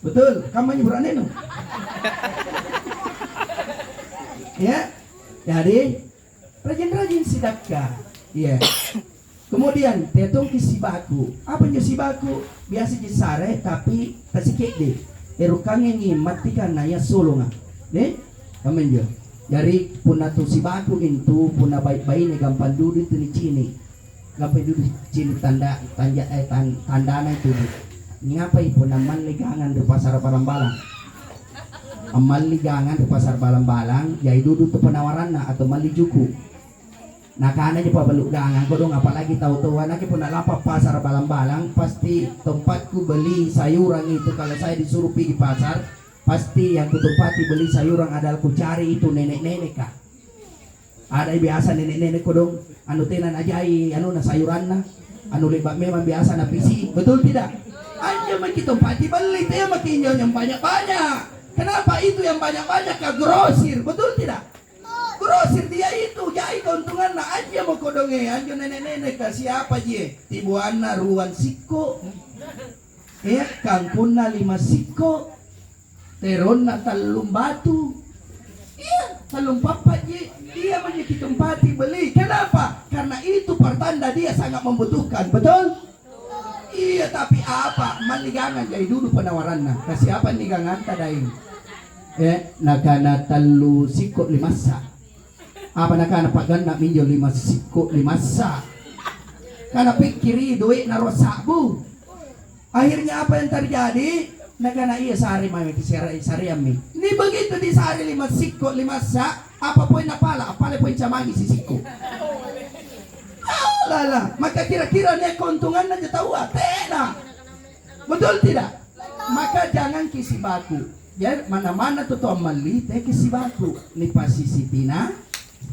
Betul, kamu berani no? Ya, jadi rajin-rajin sedekah. Ya. Kemudian tetong kisibaku. Apa nyo sibaku? Biasa sare tapi tasikik deh. Erukang yang matikan na ya solo nga. Ne? Kamen jo. Jadi puna tu sibaku itu puna baik-baik ni gampang duduk tu ni cini. Gampang duduk cini tanda na itu. Ngapai pun amal ligangan di pasar balang-balang. Amal ligangan di pasar balang-balang, yai duduk tu penawaran na atau mali juku. Nakana je pa baluk gangan ko dong, apalagi tahu-tahuan lagi pun nak lapar pasar balang-balang, pasti tempatku beli sayuran itu. Kalau saya disuruh pergi pasar, pasti yang kutupati beli sayuran adalah ku cari itu nenek-nenek kah. Ada biasa nenek-nenek ko dong, anu tenan ajai anu na sayuran na, anu lebak memang biasa na pisi, betul tidak? Aja makin tempati beli, dia makin yang banyak-banyak. Kenapa itu yang banyak-banyak ke grosir, betul tidak? Grosir dia itu, jai keuntungan na aja mau kodonge, aja nenek-nenek ke siapa je? Tibuana ruan siko, ya kangkuna 5 siko, teron na talung batu, iya talung papa je, dia menjadi tempati beli. Kenapa? Karena itu pertanda dia sangat membutuhkan, betul? Iya, tapi apa? Maligangan jadi dulu penawaran na. Kasih apa ligangan tadain? Nakana talu sikot 5 sa. Apa nakana paganda minjo 5 sikot 5 sa. Karena pikiri duit naruh sabu. Akhirnya apa yang terjadi? Nakana iya sehari mami sehari ami. Ini begitu di sehari 5 sikot 5 sa. Apa poin napala? Apalagi poin camagi si sikot. Lala, maka kira-kira nih keuntungan aja tahu tena, betul tidak? Maka jangan kisibaku. Ya mana-mana tuh mali teh kisibaku. Nih posisi tina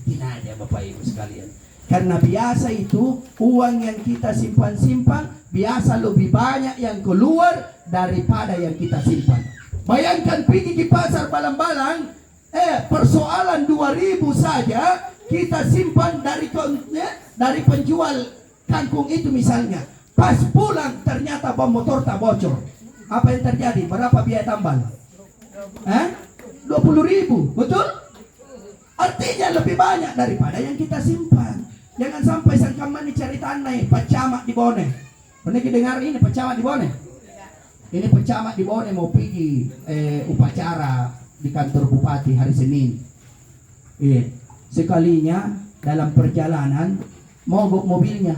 aja bapak ibu sekalian. Karena biasa itu uang yang kita simpan-simpan biasa lebih banyak yang keluar daripada yang kita simpan. Bayangkan pergi ke pasar balang-balang, persoalan 2.000 saja kita simpan dari penjual kangkung itu misalnya. Pas pulang ternyata bom motor tak bocor. Apa yang terjadi? Berapa biaya tambal? 20.000, betul? Artinya lebih banyak daripada yang kita simpan. Jangan sampai sangkaman dicari tanah pecamat di Bone. Pernah kita dengar ini pecamat di Bone? Ini pecamat di Bone mau pergi upacara di kantor bupati hari Senin. Iya. Sekalinya dalam perjalanan mogok mobilnya,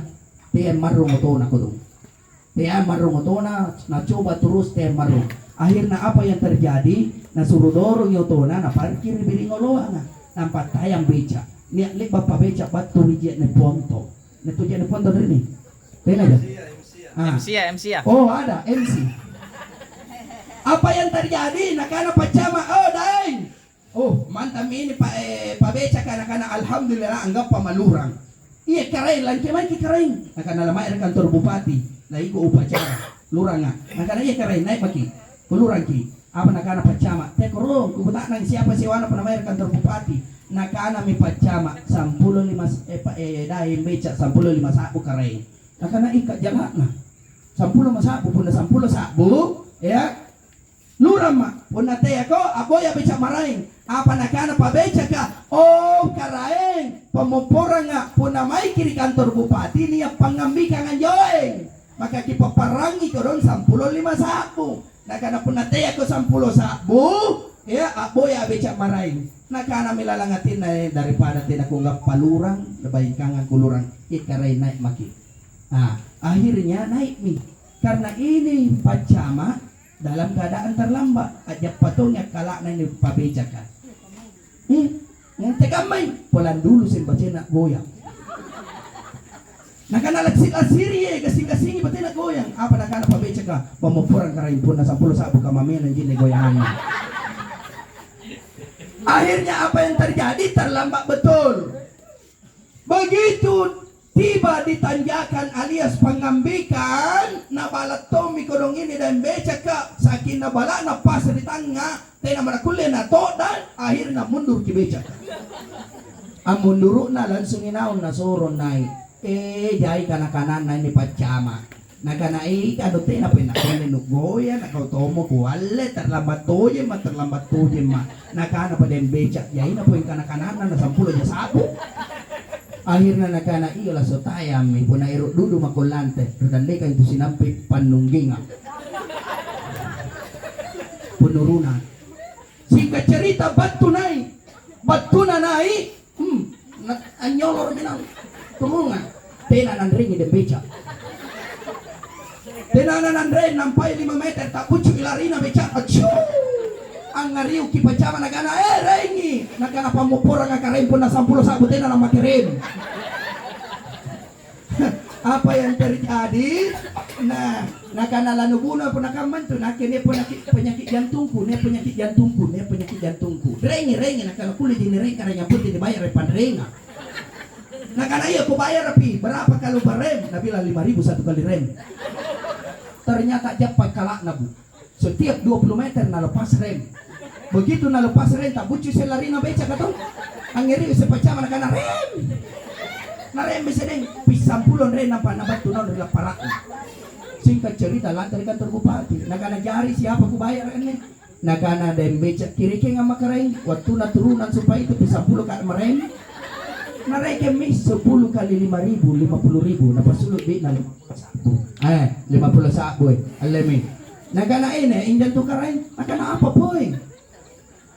TM marung otona ko dong. TM marung otona, na coba terus TM marung. Akhirnya apa yang terjadi? Na suruh dorong otona, na parkir biling oloa na. Nampak tayang beca. Lihat bapak beca batu rijek ne ponto. Ne tujuan ne ponto dari ni. Tena aja. MC ya. Oh ada MC. Apa yang terjadi? Nakana pacama. Oh daing. Oh, mantap ini Pak Beca karena alhamdulillah anggap pamalurang. Iya karain lagi main karain. Karena lama kantor bupati, lagi go upacara lurang ah. Karena iya karain naik baki. Lurang ki. Apa nakana pacama? Teh korong kubutak nang siapa siwana penamai kantor bupati. Nakana mi pacama 15 dai beca 15 sabu karain. Nakana ikat jalan 10 sabu pun 10 sabu ya. Lurang mak pun nate ako aboya beca marain. Apa nakana pa beca ka? Oh karaeng pemomporang nga punamay kiri kantor bupati niya pangambikan ang joeng. Maka kipaparangi ko doon 15 sabu. Nakana punate ako 10 sabu. Ya aboya beca maraing. Nakana milalangatin na daripada tinakunggap palurang labay kang kulurang ikaray naik maki. Akhirnya naik nih. Karena ini pacama dalam keadaan terlambat aja patungnya kalak na ni pabeja kan. Tegamay polan dulu sin bacena goyang. Nakana laksir-laksiri gasing-gasingi batena goyang. Apa nakana pabeja ka? Pamupurang karain pun na 10 sabu ka mamian anjing goyangan. Akhirnya apa yang terjadi? Terlambat betul. Begitu tiba di tanjakan alias pengambikan nabalat Tommy kodong ini dan beca ka sakin nabala na pas di tengah tena manakulle na to dan akhirnya mundur ki beca ka munduruk na langsung inaon na soron naik jai kana-kanan na ini pacama Nakanai ano te na pinakunugoya nakautomo kuwale terlambat toye ma nakana pa den becak yai na po yung kanakanan na 10 ja sabu akhirnya nakanai ola sotayam mi puna iro dudu makulante rodande kan itu sinampi panungginga penurunan singkat cerita batu na naik anyolor binang turungan tenanan ringi den becak tenanan andre nampai 5 meter tak pucuk ilarina becak acu ang ngariu ki pacama nagana rengi nagana pamupura nga karem pun na 10 sabu tenanan makirim apa yang terjadi nah nakana lanubuna pun nakaman tu nakene penyakit jantungku rengi nakana kulit ini rengi karena putih dibayar repan renga nakana iya ku bayar pi berapa kalau berem nabila 5.000 satu kali rem ternyata japai kalak nabu setiap 20 meter na lepas rem begitu na lepas rem tak bucu selarina beca katong angeri sepacama nakana rem na rem bisa deng pisampulon rem nampak nabatu non rela parak singkat cerita lah dari kantor bupati nakana jari siapa ku bayar ini nakana dem beca kiri kenga makareng waktu na turunan supaya itu pisampulon kat merem nareke mis 10 kali 5.000 50.000 napasulut di na 50 boy alemi nagana ini indan tukaray nakana apa boy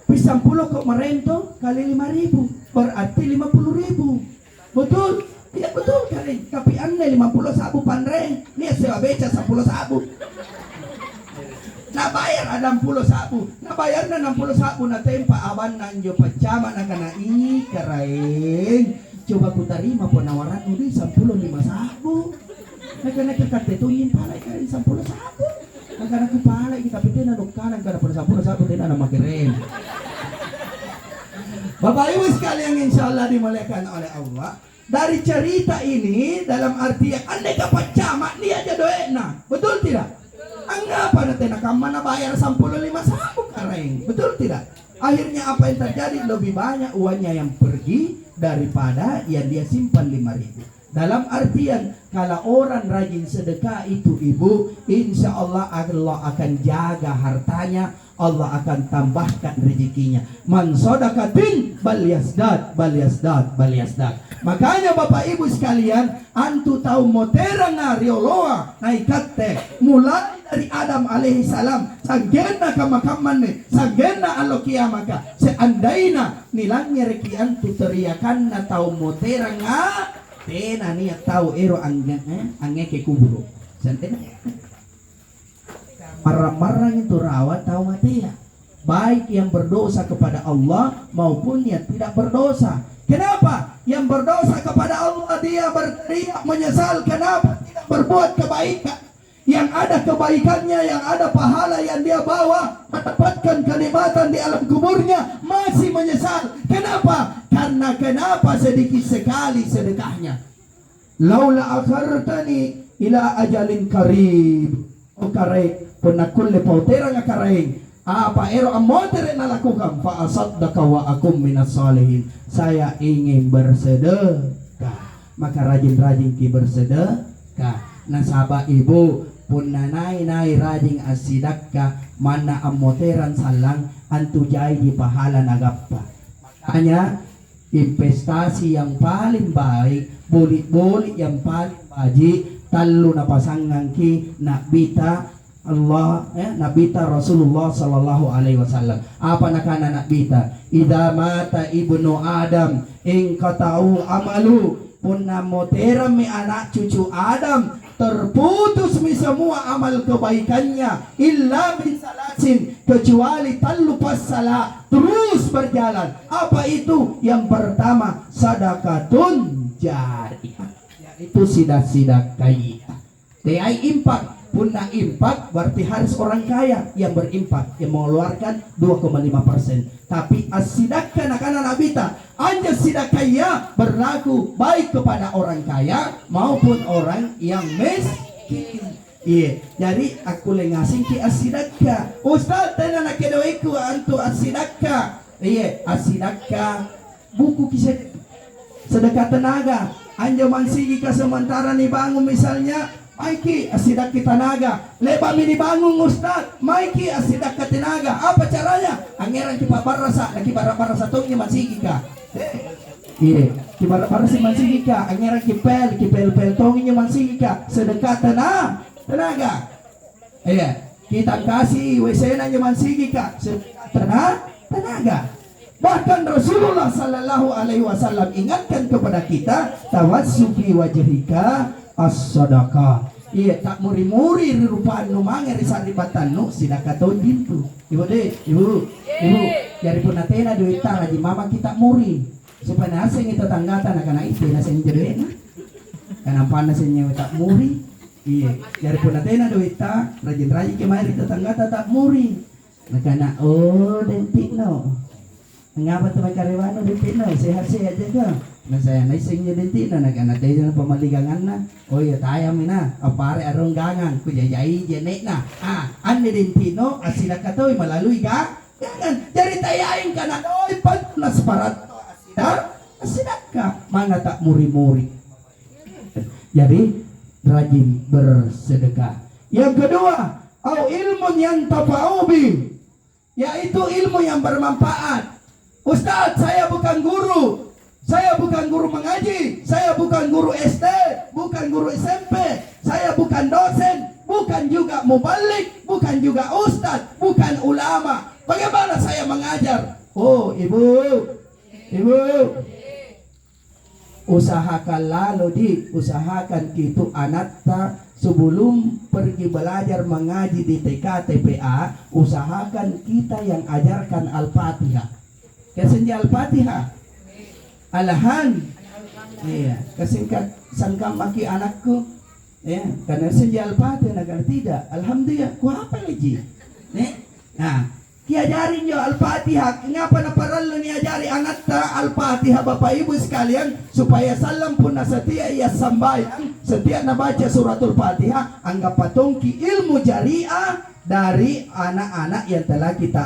pisampulo kok marento kali 5.000 berarti 50.000 betul iya betul kali tapi anda 50 sabu panre ni sewa beca 10 sabu nabayar ada 60 sabu nabayar na 60 sabu na tempa aban nanjo pacama nakana karaeng coba ku tarima penawaran udi 10 5 sabu nakana kakatetuin palay kain 10 sabu nakana ku palay kita pitin na kanan kana pada 10 sabu din na makirin Bapak Ibu sekalian insyaallah dimuliakan oleh Allah dari cerita ini dalam arti yang andai kapacama dia aja doena betul tidak anggapan nanti nakamana bayar 10 5 sabu kareng betul tidak akhirnya apa yang terjadi lebih banyak uangnya yang pergi daripada yang dia simpan 5.000 dalam artian kalau orang rajin sedekah itu ibu insya Allah akan jaga hartanya Allah akan tambahkan rezekinya man sodakatin bal yasdad makanya Bapak Ibu sekalian antu tahu motera na rioloa naikate mulai dari Adam alaihi salam sanggena kamakaman ni sanggena alo kiamaka seandaina nilangnya reki antu teriakan na tahu motera nga tena niya tahu ero angge ke kuburo santena marah-marah itu rawat tahu mati ya baik yang berdosa kepada Allah maupun yang tidak berdosa kenapa yang berdosa kepada Allah dia berteriak menyesal kenapa tidak berbuat kebaikan yang ada kebaikannya yang ada pahala yang dia bawa mendapatkan kenikmatan di alam kuburnya masih menyesal kenapa karena kenapa sedikit sekali sedekahnya laula akhartani ila ajalin karib o karek penakulle pautera nga kareng apa ero amotere na lakukan fa asaddaka wa akum minas salihin saya ingin bersedekah maka rajin-rajin ki bersedekah nasaba ibu pun nanai rajin asidakka mana amoteran salang antu jai di pahala nagappa makanya investasi yang paling baik bolit-bolit yang paling baji talu na pasangan ki nabita Allah nabita Rasulullah sallallahu alaihi wasallam apa nakana nabita idza mata ibnu adam in qata'u amalu punna motera mi anak cucu Adam terputus mi semua amal kebaikannya illa min salasin kecuali talu pasala terus berjalan apa itu yang pertama sadaqatun jariyah yaitu sidak-sidak kaya ai impak punna impak berarti harus orang kaya yang berimpak yang mengeluarkan 2,5% tapi as-sidakah nakana nabita anja sidakaya berlaku baik kepada orang kaya maupun orang yang miskin iya jadi aku lengasing ki as-sidakah ustaz tena nakedoiku antu as-sidakah iya as-sidakah buku kisah sedekah tenaga anja mansigi ka sementara nih bangun misalnya Maiki asidak kita naga. Leba mini bangun Ustaz. Maiki asidak kita naga. Apa caranya? Angeran kipa barasa, lagi barasa tongnya masih ka. Iya, kipa barasa masih ka. Angeran kipel tongnya masih ka. Sedekah tenaga. Iya, kita kasih WC-nya masih ka. Sedekah tenaga. Bahkan Rasulullah sallallahu alaihi wasallam ingatkan kepada kita, tawassufi wajhika as-sadaqah. Iya, tak muri-muri rupaan nu mangeri saribatan nu sidakaton dintu. Ibu, dari pun natena duit tara di mama kita muri. Supaya naseng itu tanggatan akan itu naseng jadi na. Karena panas nyewa tak muri. Iya, dari pun natena duit ta rajin-rajin kemari tetanggata tak muri. Nakana dentik no. Ngapa tuh karyawan di pino sehat-sehat aja nah saya naising jadi tino nak tayo na pamaligangan na iya tayo mina apare arong gangan ku jayai jenek na ane din tino asila katoy malalui ka gangan jadi tayain ka na oy pag nasparat asila ka mana tak muri-muri. Jadi rajin bersedekah. Yang kedua, au ilmun yang tafa'ubi, yaitu ilmu yang bermanfaat. Ustaz, saya bukan guru. Saya bukan guru mengaji. Saya bukan guru SD, bukan guru SMP. Saya bukan dosen, bukan juga mubalik, bukan juga ustaz, bukan ulama. Bagaimana saya mengajar? Oh, ibu. Usahakan usahakan gitu anak sebelum pergi belajar mengaji di TK TPA, usahakan kita yang ajarkan Al-Fatihah. Kesenja Al-Fatihah. Alahan. Iya, kesingkat sangkam maki anakku. Ya, karena senja Al-Fatihah negara tidak. Alhamdulillah, ku apa lagi? Nah, kiajarin yo Al-Fatihah. Kenapa na perlu ni ajari anak ta Al-Fatihah Bapak Ibu sekalian supaya salam pun na setia ia sambayan, setia na baca suratul Fatihah, anggap patongki ilmu jariah dari anak-anak yang telah kita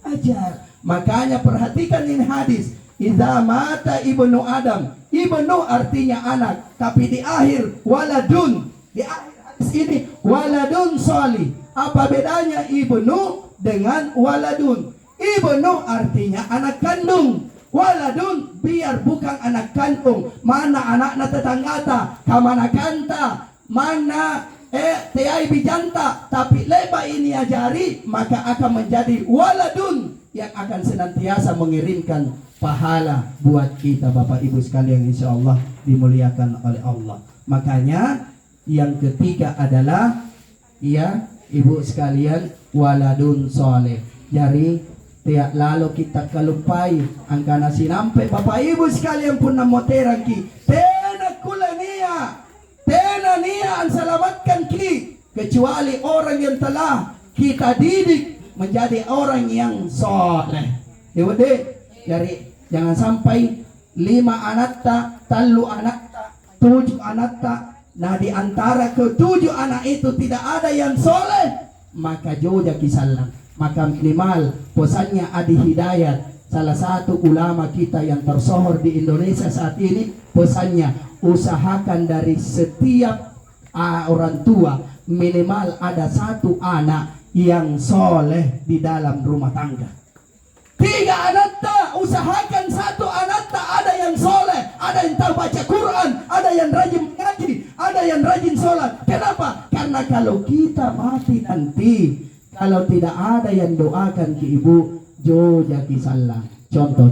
ajar. Makanya perhatikan ini hadis. Idza mata ibnu Adam. Ibnu artinya anak, tapi di akhir waladun. Di akhir hadis ini waladun sholih. Apa bedanya ibnu dengan waladun? Ibnu artinya anak kandung. Waladun biar bukan anak kandung. Mana anakna tetanggata, kamana kanta, mana tiai bijanta, tapi leba ini ajari, maka akan menjadi waladun yang akan senantiasa mengirimkan pahala buat kita Bapak Ibu sekalian, insya Allah dimuliakan oleh Allah. Makanya yang ketiga adalah ya Ibu sekalian waladun soleh. Jadi tiap lalu kita kalupai angkana sinampe Bapak Ibu sekalian pun namoterang ki tena nia ansalamatkan ki, kecuali orang yang telah kita didik menjadi orang yang soleh. Jadi jangan sampai 5 anak tak, 3 anak tak, 7 anak tak. Nah di antara ke-7 anak itu tidak ada yang soleh, maka joja kisalang. Maka minimal pesannya Adi Hidayat, salah satu ulama kita yang tersohor di Indonesia saat ini, pesannya usahakan dari setiap orang tua minimal ada 1 anak yang soleh di dalam rumah tangga. 3 anak tak, usahakan 1 anak tak ada yang soleh, ada yang tahu baca Quran, ada yang rajin mengaji, ada yang rajin sholat. Kenapa? Karena kalau kita mati nanti, kalau tidak ada yang doakan ke ibu, jo jaki salah. Contoh.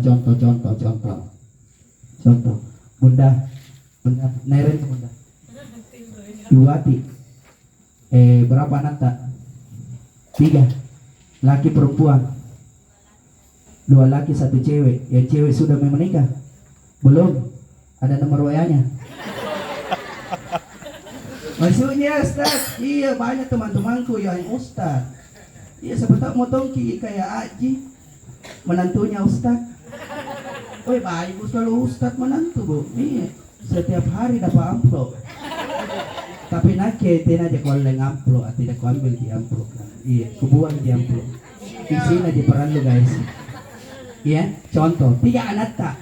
Bunda, neren bunda. Iwati. Berapa anak tak? 3. Laki perempuan. 2 laki 1 cewek. Yang cewek sudah menikah? Belum. Ada nomor WA-nya. Maksudnya Ustaz, iya banyak teman-temanku yang Ustaz. Iya seperti mau tongki kayak Aji, menantunya Ustaz. Oh baik kalau Ustaz menantu bu. Iya setiap hari dapat amplop. Tapi nake tena aja koleng amplop, tidak ku ambil di amplop. Iya, kubuang di amplop. Isinya di peran lu guys. Iya, contoh 3 anak tak.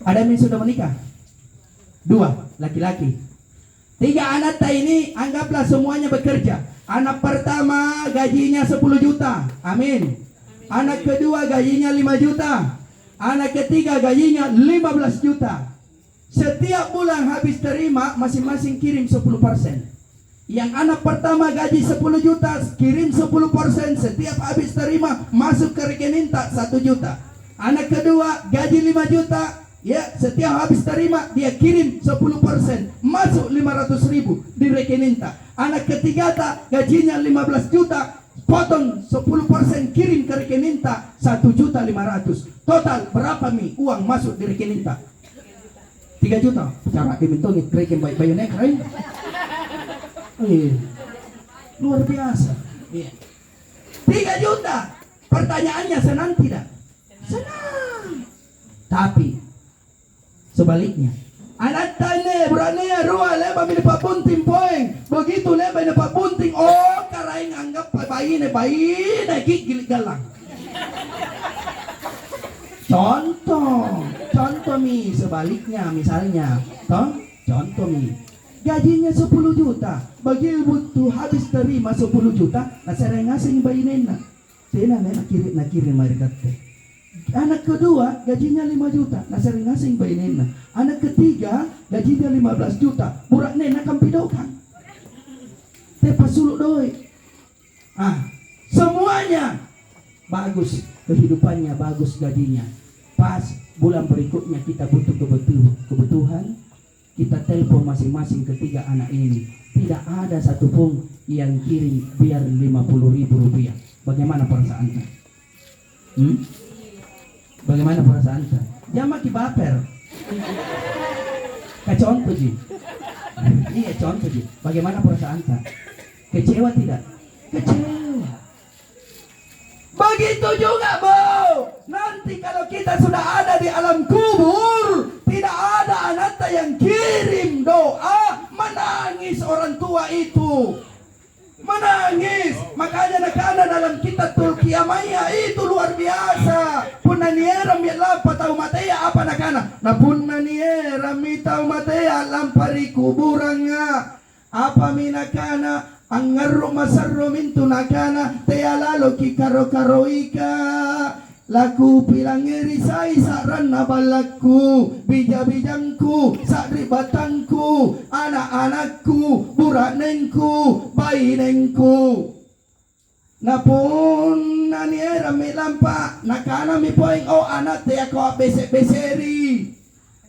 Ada yang sudah menikah? 2 laki-laki. 3 anak ini anggaplah semuanya bekerja. Anak pertama gajinya 10 juta. Amin. Anak kedua gajinya 5 juta. Anak ketiga gajinya 15 juta. Setiap bulan habis terima masing-masing kirim 10%. Yang anak pertama gaji 10 juta kirim 10%. Setiap habis terima masuk ke rekening tak 1 juta. Anak kedua gaji 5 juta. Ya, setiap habis terima dia kirim 10%, masuk 500.000 di rekening tak. Anak ketiga tak gajinya 15 juta, potong 10% kirim ke rekening tak 1.500.000. Total berapa mi uang masuk di rekening tak? 3 juta. Cara dimintongi rekening baik-baiknya keren. Luar biasa. 3 juta. Pertanyaannya senang tidak? Senang. Tapi sebaliknya, anak tanya berani ruah leba mini pak bunting poeng, begitu leba ini pak bunting, oh karaing anggap bayi ini gigil galang. Contoh mi sebaliknya misalnya, contoh mi gajinya 10 juta, bagi butuh habis terima 10 juta, nah sering ngasih bayi nena, tena nena kirim mari kata. Anak kedua gajinya 5 juta, nah sering ngasih bayi nena. Anak ketiga gajinya 15 juta, burak nena kampidokan. Tepas suluk doi. Semuanya bagus, kehidupannya bagus, gajinya. Pas bulan berikutnya kita butuh kebutuhan, kita telepon masing-masing ketiga anak ini. Tidak ada satupun yang kirim biar 50.000 rupiah. Bagaimana perasaannya? Bagaimana perasaan Anda? Jangan maki baper. Contoh ji. Iya contoh ji. Bagaimana perasaan Anda? Kecewa tidak? Kecewa. Begitu juga Bu. Nanti kalau kita sudah ada di alam kubur, tidak ada anak yang kirim doa, menangis orang tua itu. Menangis. Makanya nakana dalam kitab Tulkiyamaya itu luar biasa. Punaniera mitla patau matea apa nakana? Na punaniera mitau matea lampari kuburanga. Apa minakana? Angarro masarro mintu nakana tea lalo kikaro-karoika. Laku pilangeri sai saran nabalakku, bija-bijangku, sakribatangku, anak-anakku, buranengku, bainengku. Napun naniera mi lampa, nakana mi poing o anak te ako besek-beseri.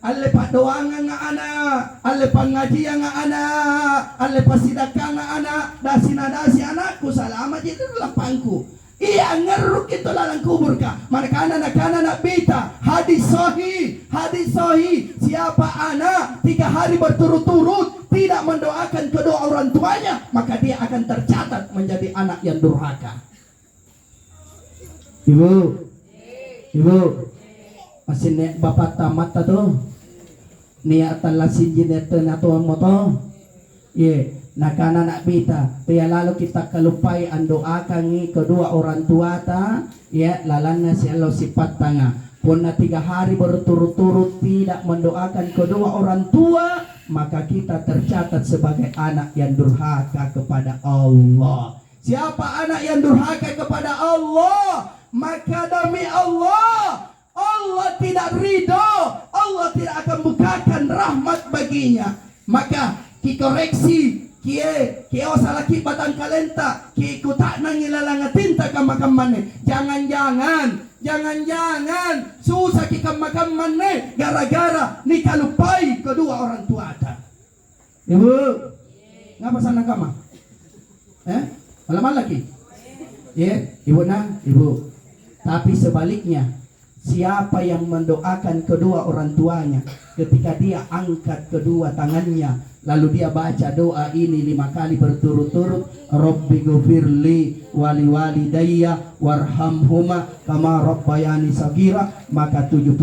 Ale pa doanga nga anak, ale pangajian nga anak, ale pasidaka nga anak, dasi anakku salamat itu lapangku. Iya ngeruk itu lalang kubur ka. Manakana nakana nak bita hadis sahih. Siapa anak 3 hari berturut-turut tidak mendoakan kedua orang tuanya, maka dia akan tercatat menjadi anak yang durhaka. Ibu masih nek bapak tamat tuh niatan lasin jineten atau moto nakana nak bita tiya lalo kita kalupai andoakan ni kedua orang tua ta lalana si Allah sifat tanga pun na 3 hari berturut-turut tidak mendoakan kedua orang tua, maka kita tercatat sebagai anak yang durhaka kepada Allah. Siapa anak yang durhaka kepada Allah, maka demi Allah tidak ridho, Allah tidak akan bukakan rahmat baginya. Maka kikoreksi kie salaki batang kalenta ki kutak nangilalanga tinta kamakamane. Jangan susah ki kamakamane gara-gara ni kalupai kedua orang tua ada. Ibu, ngapa sana kama? Malam lagi? Ibu na, ibu. Tapi sebaliknya, siapa yang mendoakan kedua orang tuanya ketika dia angkat kedua tangannya lalu dia baca doa ini 5 kali berturut-turut, Rabbi ghfirli wali walidayya warhamhuma kama rabbayani sagira, maka 70.000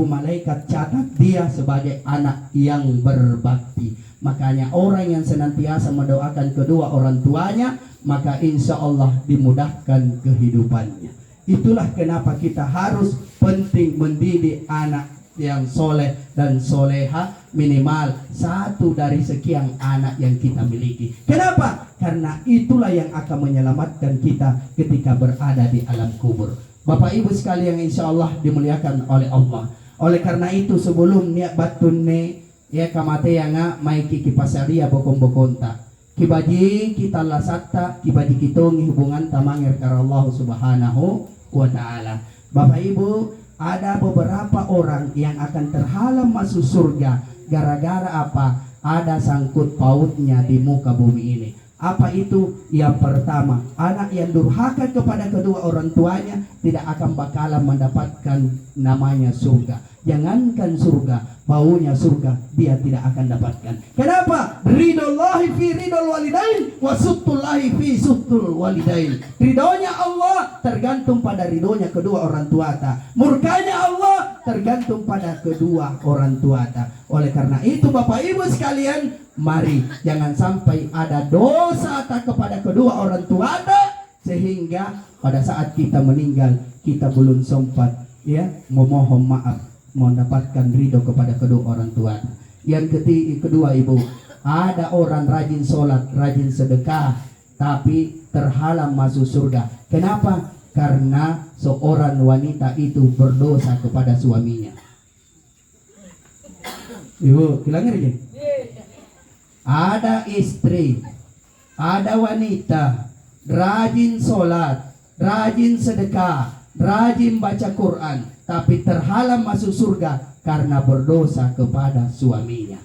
malaikat catat dia sebagai anak yang berbakti. Makanya orang yang senantiasa mendoakan kedua orang tuanya, maka insya Allah dimudahkan kehidupannya. Itulah kenapa kita harus penting mendidik anak yang soleh dan soleha, minimal satu dari sekian anak yang kita miliki. Kenapa? Karena itulah yang akan menyelamatkan kita ketika berada di alam kubur. Bapak Ibu sekalian yang insya Allah dimuliakan oleh Allah. Oleh karena itu sebelum niat batun ne ya kamate yang maiki ki pasaria bokong-bokonta. Kibaji kita lasata, kibaji kitongi hubungan tamangir karo Allah Subhanahu wa ta'ala. Bapak Ibu, ada beberapa orang yang akan terhalang masuk surga gara-gara apa? Ada sangkut pautnya di muka bumi ini. Apa itu? Yang pertama, anak yang durhaka kepada kedua orang tuanya tidak akan bakalan mendapatkan namanya surga. Jangankan surga, baunya surga dia tidak akan dapatkan. Kenapa? Ridollahi fi ridol walidain wa suttullahi fi suttul walidain. Ridhonya Allah tergantung pada ridhonya kedua orang tua ta. Murkanya Allah tergantung pada kedua orang tua ta. Oleh karena itu Bapak Ibu sekalian, mari jangan sampai ada dosa tak kepada kedua orang tua ta, sehingga pada saat kita meninggal kita belum sempat ya memohon maaf, mendapatkan ridho kepada kedua orang tua. Yang kedua Ibu, ada orang rajin sholat, rajin sedekah, tapi terhalang masuk surga. Kenapa? Karena seorang wanita itu berdosa kepada suaminya. Ibu, bilangin aja. Ada istri, ada wanita rajin sholat, rajin sedekah, rajin baca Quran, tapi terhalang masuk surga karena berdosa kepada suaminya.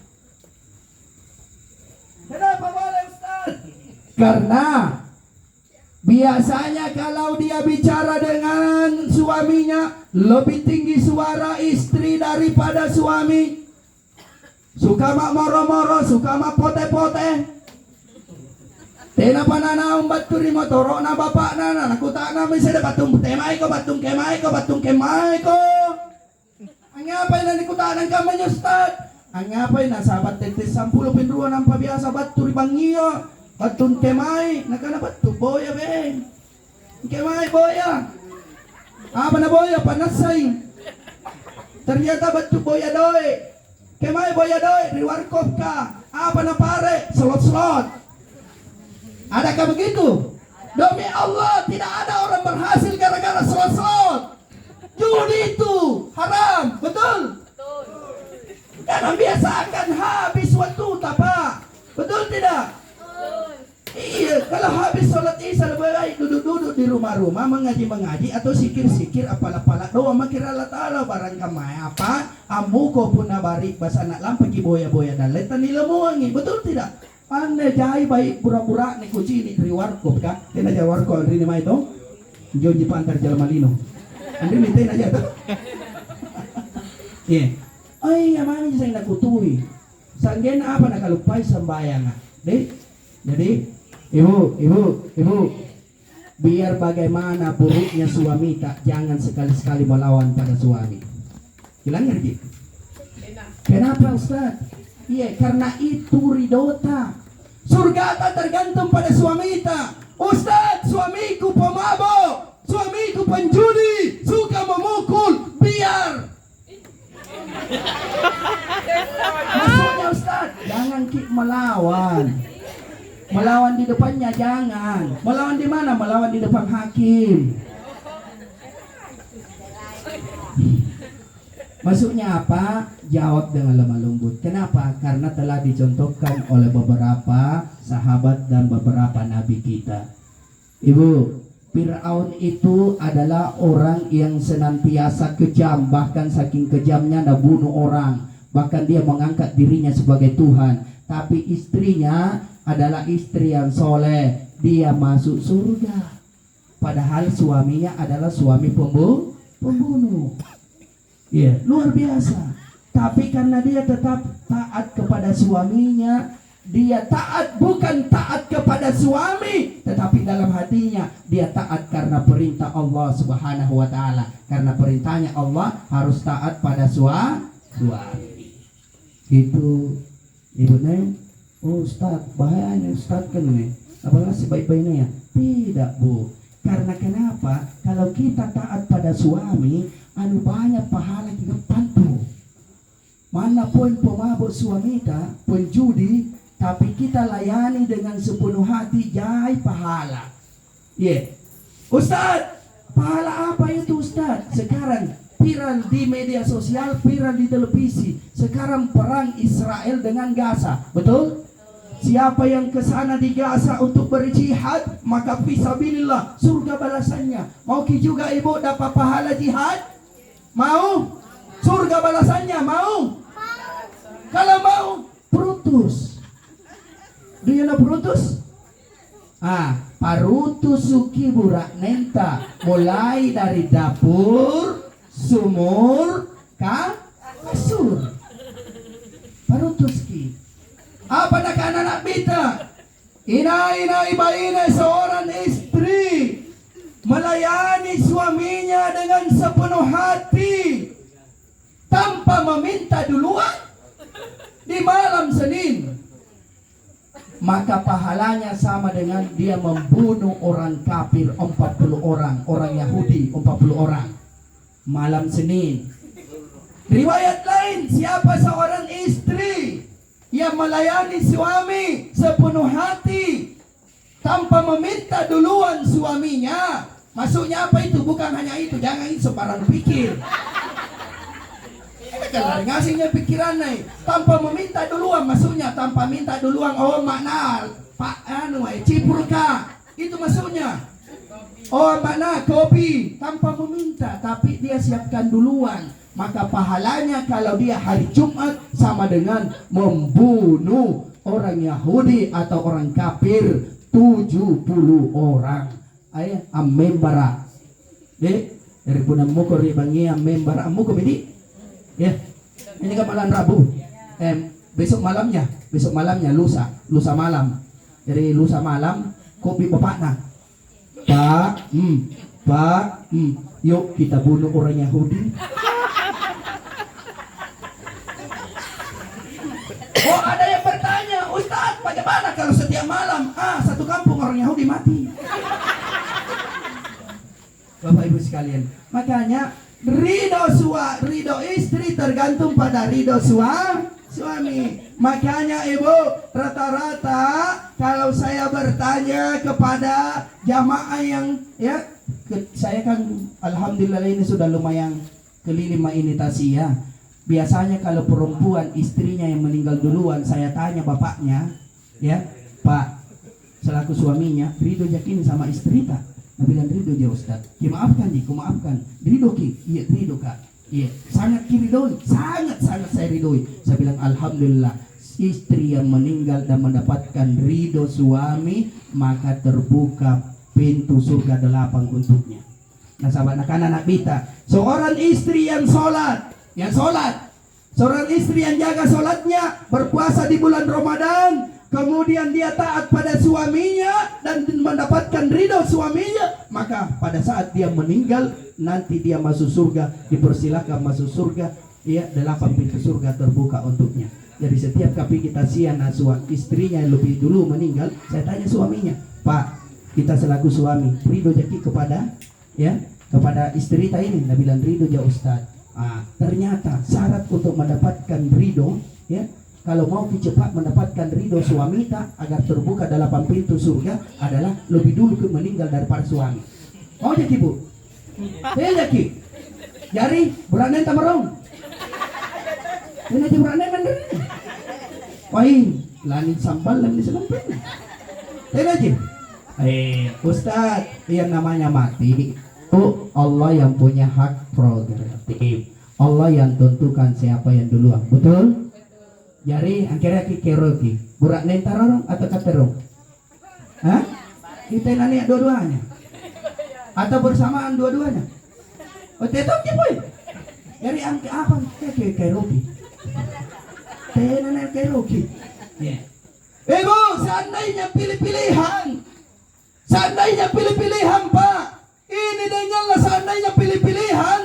Kenapa boleh Ustaz? Karena biasanya kalau dia bicara dengan suaminya lebih tinggi suara istri daripada suami. Suka mak moro-moro, suka mak pote-pote. Tena panana umbaturi motoro na bapak na aku tak namin sa batung temay ko batung kemay ko. Ang ngapay na nikutanan ka man Ustad. Ang ngapay na sabat tetes 10 pinruan ang pabiasa baturi bangiyo. Batung kemay nakanabat tu boya beng. Kemay boya. Apa na boya panasay. Ternyata batu boya doy. Kemay boya doy riwarkop ka. Apa na pare slot-slot. Adakah begitu? Demi Allah tidak ada orang berhasil gara-gara slot-slot. Judi itu haram, betul? Karena biasa akan habis waktu Pak. Betul tidak? Iya, kalau habis sholat isya lebih baik duduk-duduk di rumah-rumah mengaji-mengaji atau sikir-sikir apalah-apalah doa makir Allah Ta'ala barang kamay apa ambu ko pun nabari basa anak lampagi boya-boya dan letan nilamuangi. Betul tidak? Anda jahai baik pura-pura ni kuci ni dari warkop ka. Tena aja warkop andri ni mai to. Jonji pantar jalan malino. Andri ni tena aja to. Ye. Ay, amani saya nak kutui. Sanggen apa nak kalupai sembayang. Jadi Ibu, biar bagaimana buruknya suami tak, jangan sekali-sekali melawan pada suami. Hilangnya gitu. Kenapa Ustaz? Iya, karena itu ridota. Surga tak tergantung pada suami tak. Ustaz, suamiku pemabuk, suamiku penjudi, suka memukul, biar. Maksudnya Ustaz, jangan melawan. Melawan di depannya jangan. Melawan di mana? Melawan di depan hakim. Maksudnya apa? Jawab dengan lemah lembut. Kenapa? Karena telah dicontohkan oleh beberapa sahabat dan beberapa nabi kita. Ibu, Fir'aun itu adalah orang yang senantiasa kejam. Bahkan saking kejamnya dia bunuh orang. Bahkan dia mengangkat dirinya sebagai Tuhan. Tapi istrinya adalah istri yang soleh, dia masuk surga. Padahal suaminya adalah suami pembunuh. Ya, luar biasa. Tapi karena dia tetap taat kepada suaminya, dia taat bukan taat kepada suami, tetapi dalam hatinya dia taat karena perintah Allah Subhanahu wa taala. Karena perintahnya Allah harus taat pada suami. Itu Ibu Neng. Oh Ustaz, bahayanya Ustaz kan nih. Apakah sebaik-baiknya ya? Tidak Bu. Karena kenapa? Kalau kita taat pada suami, banyak pahala di depan tuh. mana pun pemabuk suamita, penjudi, tapi kita layani dengan sepenuh hati, jai pahala. Ustaz, pahala apa itu Ustaz? Sekarang viral di media sosial, viral di televisi. Sekarang perang Israel dengan Gaza, betul? Siapa yang ke sana di Gaza untuk berjihad, maka fisabilillah, surga balasannya. Mau ki juga ibu dapat pahala jihad? Mau? Surga balasannya, mau? Kalau mau, perutus. Do you know perutus? Parutus suki burak nenta, mulai dari dapur, sumur, kasur. Parutus ki. Apa nak anak bita? Ina iba seorang istri melayani suaminya dengan sepenuh hati tanpa meminta duluan di malam Senin, maka pahalanya sama dengan dia membunuh orang kafir 40 orang Yahudi 40 orang malam Senin. Riwayat lain, siapa seorang istri yang melayani suami sepenuh hati tanpa meminta duluan suaminya, maksudnya apa itu? Bukan hanya itu, jangan itu sembarang pikir. Kalau ngasihnya pikiran nih, tanpa meminta duluan, maksudnya tanpa minta duluan. Oh makna Pak cipurka, itu maksudnya. Oh makna kopi, tanpa meminta, tapi dia siapkan duluan. Maka pahalanya kalau dia hari Jumat sama dengan membunuh orang Yahudi atau orang kafir 70 orang. Ayah amin bara. Dek, dari punang muko ribangi amin bara muko bedi. Ya. Ini kan malam Rabu. Besok malamnya lusa malam. Jadi lusa malam kopi bapakna. Pak, yuk kita bunuh orang Yahudi. Oh ada yang bertanya, Ustaz bagaimana kalau setiap malam satu kampung orang Yahudi mati? Bapak Ibu sekalian, makanya ridho istri tergantung pada ridho suami. Makanya Ibu, rata-rata kalau saya bertanya kepada jamaah yang saya kan alhamdulillah ini sudah lumayan keliling ini tasya. Biasanya kalau perempuan istrinya yang meninggal duluan, saya tanya bapaknya, ya Pak, selaku suaminya, ridho yakin sama istri tak? Nah bilang ridho ya Ustaz. Ya maafkan di, maafkan. Ridho ki? Iya ridho kak. Iya sangat ridhoi, sangat saya ridhoi. Saya bilang alhamdulillah, istri yang meninggal dan mendapatkan ridho suami, maka terbuka pintu surga 8 untuknya. Nah sahabat anak-anak bita, seorang istri yang sholat, seorang istri yang jaga sholatnya, berpuasa di bulan Ramadan, kemudian dia taat pada suaminya dan mendapatkan ridho suaminya, maka pada saat dia meninggal nanti dia masuk surga, dipersilakan masuk surga, 8 pintu surga terbuka untuknya. Jadi setiap kali kita siana istrinya yang lebih dulu meninggal, saya tanya suaminya, Pak, kita selaku suami ridho jaki kepada istri kita ini. Dia bilang ridho ya Ustaz. Ternyata syarat untuk mendapatkan ridho, kalau mau cepat mendapatkan ridho suami tak agar terbuka 8 pintu surga adalah lebih dulu meninggal daripada suami. Mau jadi bu? Saya jadi. Jari berani tamarong. Ini aja berani mandiri. Wain, langit sambal langit selampin. Saya aja. Ustaz, yang namanya mati. Oh, Allah yang punya hak prerogatif. Allah yang tentukan siapa yang duluan. Betul? Jadi akhirnya kikerogi. Burak nentarong atau katerong? Kita nanya dua-duanya. Atau bersamaan dua-duanya? Oh, tetap ya boy. Jadi angke apa? Kerogi. Nanya kerogi. Ibu, seandainya pilih-pilihan Pak. Ini denganlah seandainya pilih-pilihan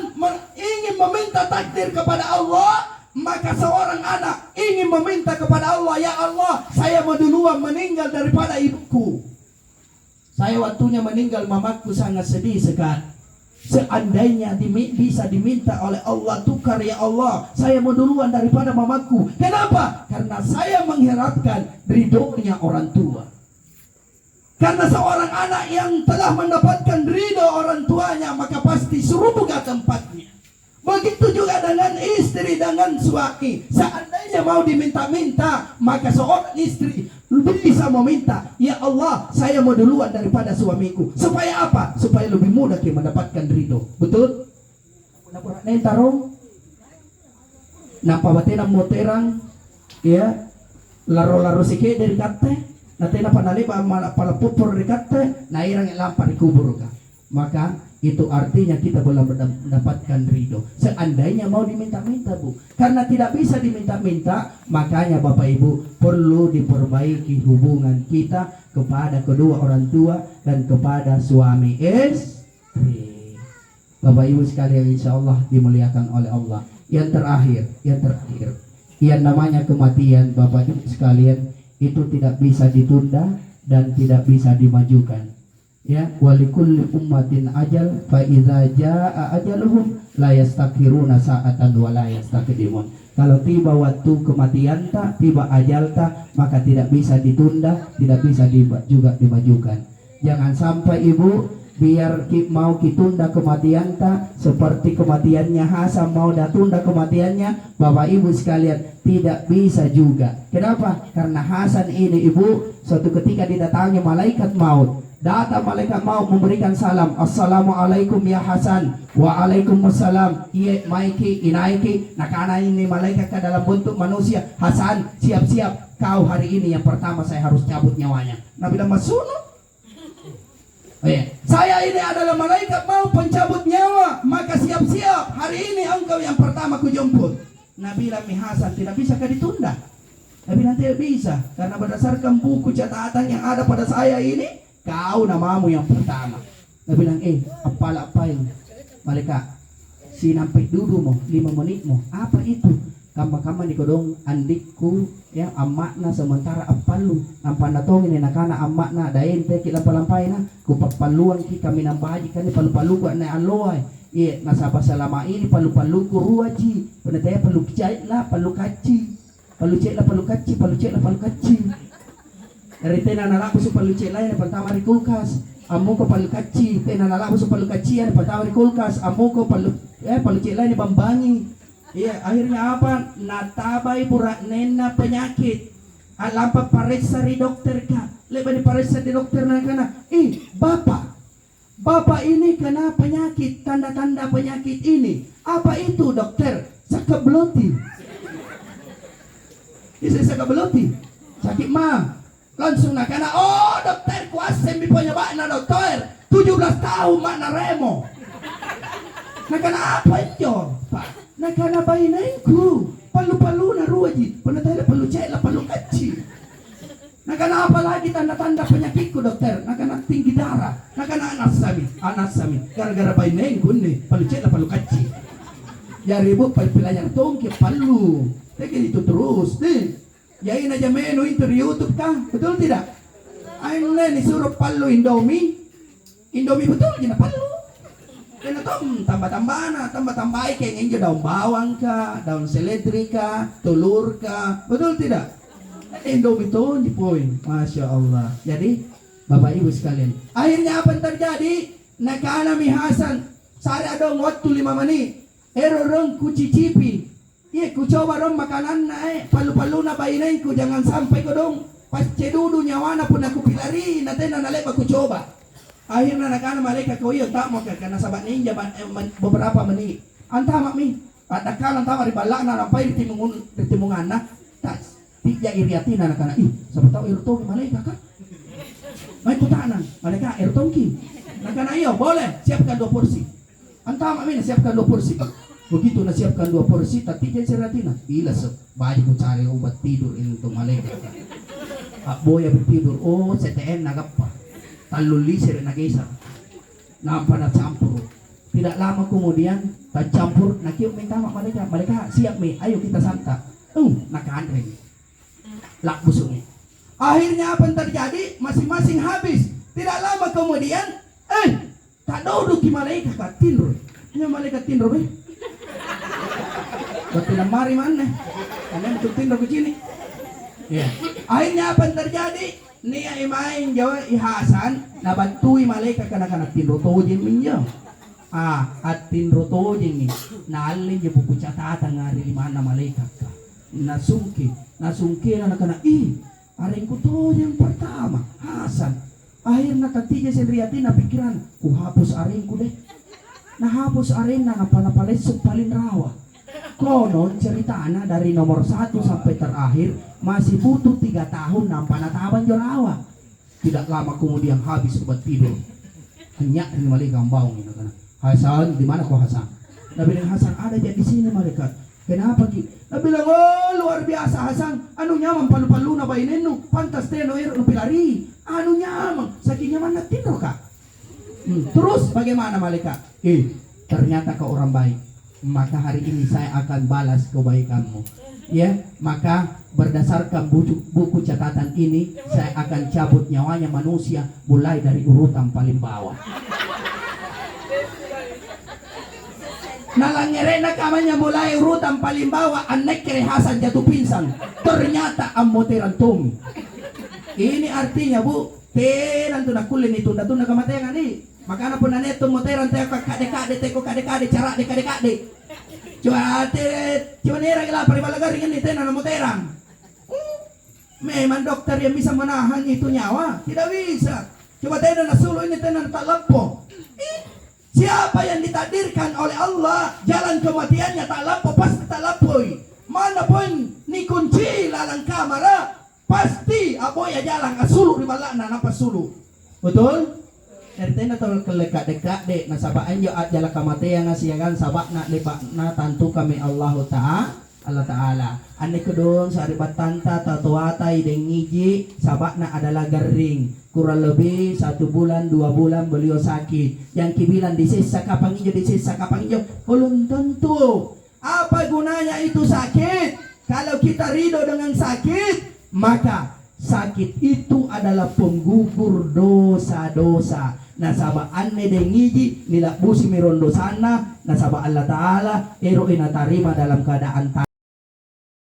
ingin meminta takdir kepada Allah, maka seorang anak ingin meminta kepada Allah, ya Allah, saya mau duluan meninggal daripada ibuku. Saya waktunya meninggal, mamaku sangat sedih sekali. Seandainya bisa diminta oleh Allah, tukar ya Allah, saya mau duluan daripada mamaku. Kenapa? Karena saya mengharapkan ridhonya orang tua. Karena seorang anak yang telah mendapatkan ridho orang tuanya, maka pasti suruh buka tempatnya. Begitu juga dengan istri, dengan suami. Seandainya mau diminta-minta, maka seorang istri bisa meminta, ya Allah, saya mau duluan daripada suamiku. Supaya apa? Supaya lebih mudah kita mendapatkan ridho. Betul? Nentarong napa batena moterang, ya, laro-laro sike dari kate, natena panali pala pupur dari kate, na irang lampa di kubur ka. Maka itu artinya kita belum mendapatkan ridho. Seandainya mau diminta-minta, Bu. Karena tidak bisa diminta-minta, makanya Bapak Ibu perlu diperbaiki hubungan kita kepada kedua orang tua dan kepada suami istri. Bapak Ibu sekalian, insya Allah dimuliakan oleh Allah. Yang terakhir, yang namanya kematian, Bapak Ibu sekalian, itu tidak bisa ditunda dan tidak bisa dimajukan. Ya, walikulli ummatin ajal, fa idza jaa ajaluhum la yastakhiruna sa'atan wa la yastaqdimun. Kalau tiba waktu kematian ta, tiba ajal ta, maka tidak bisa ditunda, tidak bisa juga dimajukan. Jangan sampai Ibu biar mau kitunda kematian ta, seperti kematiannya Hasan mau datunda kematiannya, Bapak Ibu sekalian, tidak bisa juga. Kenapa? Karena Hasan ini Ibu suatu ketika didatangi malaikat maut. Datang malaikat maut memberikan salam, assalamualaikum ya Hasan, waalaikumsalam. Iya maiki inaiki. Nakana ini malaikat ke dalam bentuk manusia. Hasan, siap-siap, kau hari ini yang pertama saya harus cabut nyawanya. Nabi bilang, masuno. Saya ini adalah malaikat mau pencabut nyawa, maka siap-siap, hari ini engkau yang pertama kujemput. Nabi bilang, Hasan, tidak bisa ditunda. Nabi bilang tidak bisa, karena berdasarkan buku catatan yang ada pada saya ini, kau namamu yang pertama. Nabi bilang, apa-apain malaikat, sinampai dulu mo 5 menit mo. Apa itu? Kama-kama ni kodong andikku, ya, amakna sementara apalu nampan datongin ni nakana amakna dain te kita palampai na kupapaluan ki kami nambaji kan ni palu-palu ko na aloy. Iya, nasaba selama ini palu-palu ko ruaji. Penataya palu cait lah, palu kaci. Palu cait lah, palu kaci, palu cait lah, palu kaci. Dari tena nalaku su palu cait lah, pertama di kulkas. Amu ko palu kaci, tena nalaku su palu kaci, pertama di kulkas. Amu ko palu cait lah ni bambangi. Iya, akhirnya apa? Natabay burak nena penyakit. Alampa paresa di dokter ka. Lepas di paresa di dokter na kana. Bapak ini kena penyakit, tanda-tanda penyakit ini. Apa itu dokter? Sakabloti. Isi sakabloti. Sakit mah. Langsung na kana. Oh dokter kuasa mi punya na dokter. 17 tahun makna remo. Na kana apa itu? Pak. Nakana bainainku palu-palu na ruaji, penataya palu cek lah palu kecil. Nakana apa lagi tanda-tanda penyakitku dokter? Nakana tinggi darah, nakana anas sami, gara-gara bainainku nih palu cek lah palu kecil. Ya ribut pelajar tongki palu, tapi itu terus nih. Ya ini aja menu itu di YouTube kah? Betul tidak? Aina disuruh palu Indomie betul jadi palu. Kena tambah kayak nginjo daun bawang kah, daun seledri kah, telur kah, betul tidak? Indomie itu dipoin, masya Allah. Jadi Bapak Ibu sekalian, akhirnya apa yang terjadi? Nakana mi Hasan, sari ada waktu 5 menit, erorong ku cicipi, iya ku coba dong makanan palu-palu na bainain ku jangan sampai ku dong pas cedudu nyawana pun aku pilari, nanti naleba ku coba. Akhirnya nakana malaikat kau iya tak mau karena sahabat ninja beberapa menit. Antama mi, ada kalan tawa di balakna sampai di timungan na, tak tiga iriatina nakana sahabat tahu irtoki malaikat kan? Mai putanan, malaikat irtoki. Nakana iya boleh siapkan 2 porsi. Antama mi siapkan 2 porsi. Begitu na siapkan 2 porsi, tapi jangan seratina. Ila baju ku cari obat tidur ini untuk malaikat. Boya bertidur, oh CTN nagapa. Talulisir na gesa, nampak na campur. Tidak lama kemudian tercampur, nakiu minta mereka siap mi, ayo kita santap. Nakandreng, lak busuknya. Akhirnya apa yang terjadi? Masing-masing habis. Tidak lama kemudian, tak duduk ki malaikat ka tinro. Nya malaikat tinro be. Berarti mari mana? Karena itu tinro ke sini. Ya. Akhirnya apa yang terjadi? Nia imain Jawa Hasan nabantui malaikat kana tinro tojeng minyo. At tinro tojeng ni naalin je buku catatan ngari di mana malaikat ka. Nasungki na kana aring ko tojeng pertama Hasan. Akhirnya ketiga sendiriati na pikiran ku hapus aring ku deh. Nahapus aring na napalesok paling rawa. Konon ceritana dari nomor 1 sampai terakhir masih butuh 3 tahun nampak nataban jorawa. Tidak lama kemudian habis obat tidur. Hanya ini malaikat bau ini kan. Hasan, di mana kau Hasan? Nabi bilang Hasan ada di sini malaikat. Kenapa ki? Nabi bilang oh luar biasa Hasan. Anu nyaman palu-palu na bainenu. Pantas teno nu pilari. Anu nyaman. Saking nyaman na tidur kak. Terus bagaimana malaikat? Ternyata kau orang baik. Maka hari ini saya akan balas kebaikanmu. Ya, maka berdasarkan buku catatan ini saya akan cabut nyawanya manusia mulai dari urutan paling bawah. Nalangerena kamanya mulai urutan paling bawah anek kere Hasan jatuh pingsan. Ternyata amoteran Tommy. Ini artinya bu, tenan tu nakulin itu tunda kamatengan nih. Makana pun naneto moteran teko kade cara de. Cuma nera gila paribalagaring ini tenan na moteran. Memang dokter yang bisa menahan itu nyawa tidak bisa. Coba tenan na sulu ini tenan tak lempo. Siapa yang ditakdirkan oleh Allah jalan kematiannya tak lempo pasti tak lempoi. Mana pun ni kunci lalang kamera pasti aboya jalan asulu di balakna napa sulu. Betul? Ertena tol kelekat-dekat dek nasabaan yo jala kamate yang ngasiagan sabakna lebakna tantu kami Allah Ta'ala. Ane kedong saribat tanta tatuatai deng ngiji sabakna adalah gering. Kurang lebih 1 bulan 2 bulan beliau sakit. Yang kibilan disisa kapang ijo belum tentu. Apa gunanya itu sakit? Kalau kita ridho dengan sakit, maka sakit itu adalah penggugur dosa-dosa. Nasaba anne dengiji nila busi mirondo sana nasaba Allah Ta'ala ero ina tarima dalam keadaan